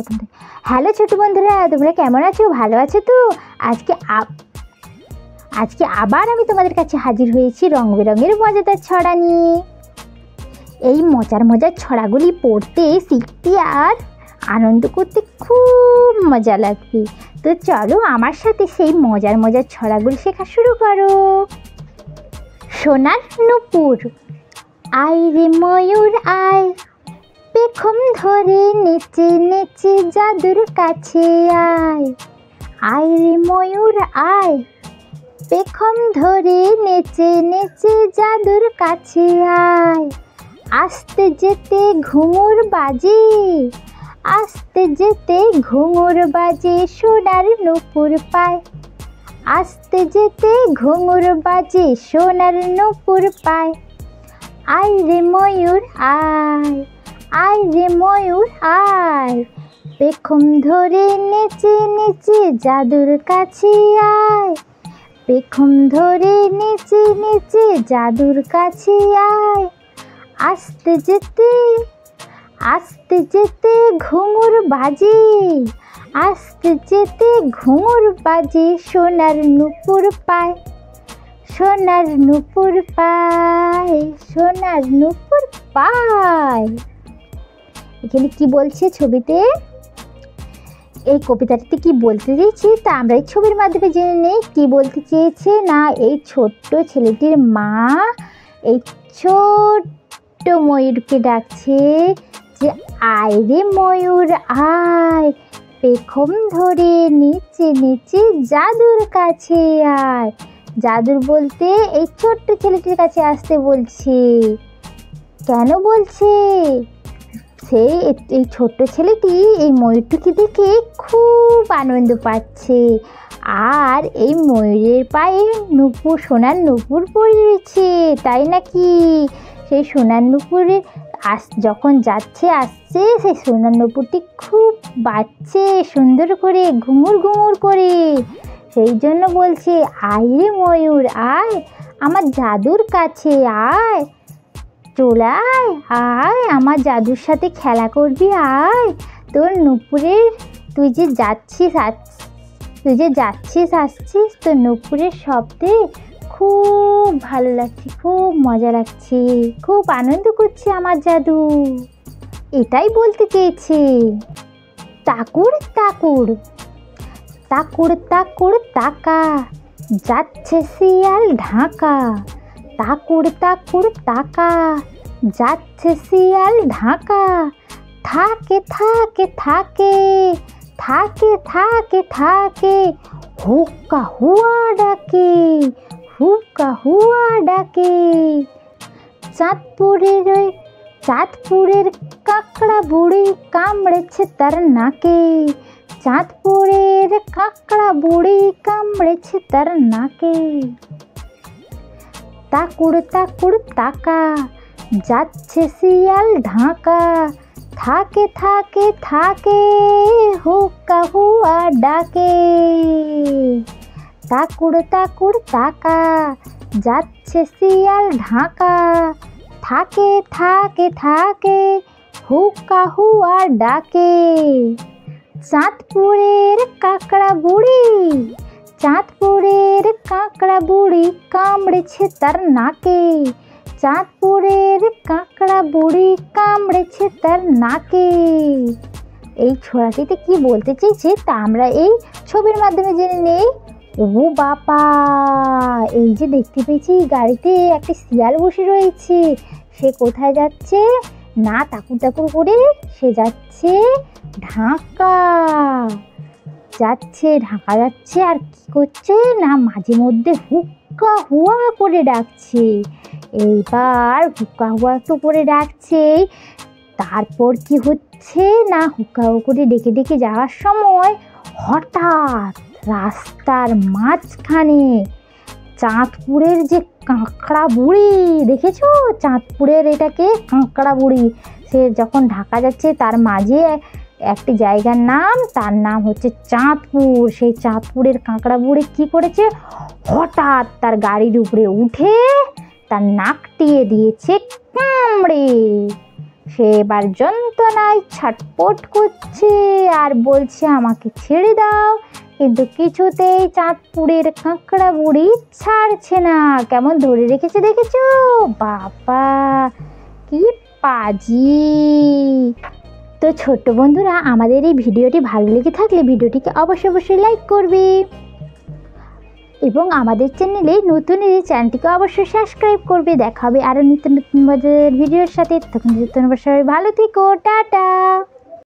প্রথম থেকে। হ্যালো ছোট বন্ধুরা, তোমরা কেমন আছো? ভালো আছো তো? আজকে আবার আমি তোমাদের কাছে হাজির হয়েছি রং বেরঙের মজাদার ছড়া নিয়ে। এই মজার মজার ছড়াগুলি পড়তে, শিখতে আর আনন্দ করতে খুব মজা লাগবে। তো চলো আমার সাথে সেই মজার মজার ছড়াগুলি শেখা শুরু করো। সোনার নুপুর। আয় রে ময়ূর আয়, পেখম ধরে নেচে নেচে জাদুর কাছে আয়। আয় রে ময়ূর আয়, পেখম ধরে নেচে নেচে জাদুর কাছে আয়। আস্তে যেতে ঘুঙুর বাজে, আস্তে যেতে ঘুঙুর বাজে, সোনার নুপুর পায়। আস্তে যেতে ঘুঙুর বাজে, সোনার নুপুর পায়। আয় রে ময়ূর আয়, আয় রে ময়ূর আয়, পেখম ধরে নেচে নেচে জাদুর কাছে আয়। পেখম ধরে নেচে নেচে জাদুর কাছে আয়। আস্তে যেতে ঘুঙুর বাজে, আস্তে যেতে ঘুঙুর বাজে, সোনার নুপুর পায়। সোনার নুপুর পায়, সোনার নুপুর পায়। এখানে কি বলছে ছবিতে? এই কবিতাটিতে কি বলতে চেয়েছে তা আমরা এই ছবির মাধ্যমে জেনে নেই। কি বলতে চেয়েছে না, এই ছোট্ট ছেলেটির মা এই ছোট্ট ময়ূরকে ডাকছে যে আয় রে ময়ূর আয়, পেখম ধরে নিচে নিচে জাদুর কাছে আয়। জাদুর বলতে এই ছোট্ট ছেলেটির কাছে আসতে বলছে। কেন বলছে? এই ছোট্ট ছেলেটি এই ময়ূরটিকে দেখে খুব আনন্দ পাচ্ছে। আর এই ময়ূরের পায়ে নুপুর, সোনার নুপুর পড়ে রয়েছে, তাই নাকি? সেই সোনার নুপুরে যখন যাচ্ছে আসছে, সেই সোনার নুপুরটি খুব বাজছে সুন্দর করে, ঘুঙুর ঘুঙুর করে। সেই জন্য বলছে আয় রে ময়ূর আয়, আমার জাদুর কাছে আয়। চলে আয়, আয় আমার জাদুর সাথে খেলা করবি আয়। তোর নুপুরের তুই যে যাচ্ছিস আসছিস, তোর নুপুরের শব্দে খুব ভালো লাগছে, খুব মজা লাগছে, খুব আনন্দ করছে আমার জাদু। এটাই বলতে চেয়েছে। তাকুর তাকুর। তাকুর তাকুর তাকা, যাচ্ছে শিয়াল ঢাকা। তাকুর তাকুর তাকা, যাচ্ছে শিয়াল ঢাকা। থাকে থাকে থাকে, থাকে থাকে থাকে, হুক্কা হুয়া ডাকে, হুক্কা হুয়া ডাকে। চাঁদপুরের কাঁকড়া বুড়ি কামড়েছে তার নাকে। চাঁদপুরের কাঁকড়া বুড়ি কামড়েছে তার নাকে। তাকুর তাকুর তাকা, যাচ্ছে শিয়াল ঢাকা। থাকে থাকে থাকে, হুক্কা হুয়া ডাকে। তাকুর তাকুর তাকা, যাচ্ছে শিয়াল ঢাকা। থাকে থাকে থাকে, হুক্কা হুয়া ডাকে। চাঁদপুরের কাঁকড়া বুড়ি, চাঁদপুরের কাঁকড়া বুড়ি কামড়েছে তার নাকে। চাঁদপুরের কাঁকড়া বুড়ি কামড়েছে তার নাকে। এই ছড়াটিতে কি বলতে চেয়েছে তা আমরা এই ছবির মাধ্যমে জেনে নেই। ও বাবা, এই যে দেখতে পেয়েছি গাড়িতে একটা শিয়াল বসে রয়েছে। সে কোথায় যাচ্ছে? না তাকুর তাকুর করে সে যাচ্ছে ঢাকা। ঢাকা যাচ্ছে আর কি করছে না, মাঝে মধ্যে হুক্কা হুয়া করে ডাকছে। এইবার হুক্কা হুয়া তো করে ডাকছে, তারপর কি হচ্ছে না, হুক্কা হুয়া করে ডেকে ডেকে যাওয়ার সময় হঠাৎ রাস্তার মাঝখানে চাঁদপুরের যে কাঁকড়া বুড়ি, দেখেছো চাঁদপুরের এটাকে কাঁকড়া বুড়ি, সে যখন ঢাকা যাচ্ছে তার মাঝে একটি জায়গার নাম, তার নাম হচ্ছে চাঁদপুর। সেই চাঁদপুরের কাঁকড়া বুড়ি কি করেছে, হঠাৎ তার গাড়ির উপরে উঠে তার নাক টিয়ে দিয়েছে কামড়ে। সে এবার যন্ত্রণায় ছটপট করছে আর বলছে আমাকে ছেড়ে দাও, কিন্তু কিছুতেই চাঁদপুরের কাঁকড়া বুড়ি ছাড়ছে না। কেমন ধরে রেখেছে দেখেছো? বাবা কি পাজি! তো ছোট্ট বন্ধুরা, আমাদের এই ভিডিওটি ভালো লেগে থাকলে ভিডিওটিকে অবশ্যই লাইক করবে এবং আমাদের চ্যানেলে নতুন এই চ্যানেলটিকে অবশ্যই সাবস্ক্রাইব করবে। দেখা হবে আরও নিত্য নতুন মজার ভিডিওর সাথে। তখন সবাই ভালো থেকো, টাটা।